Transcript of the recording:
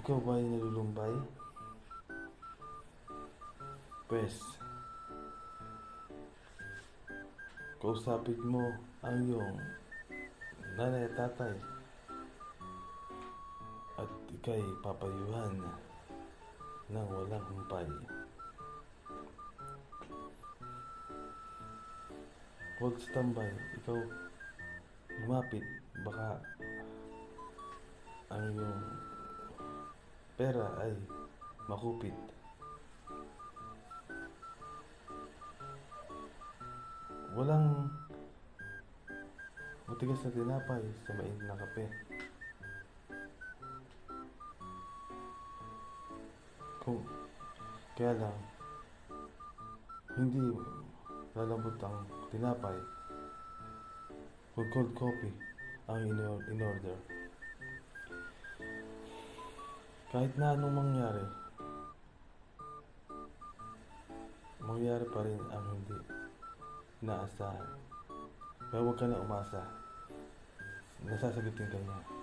Ikaw ba ay nalulumbay? Pwes, kausapin mo ang iyong nanay at tatay at ikay papayuhan ng walang humpay. Huwag sa tambay, ikaw lumapit, baka ang iyong pera ay makupit. Walang matigas na tinapay sa mainit na kape. Kung kaya lang, hindi lalambot ang tinapay kung cold coffee ang in-order. Kahit na anong mangyari pa rin ang hindi inaasahan. Kaya huwag ka na umasa, nasasagutin ka niya.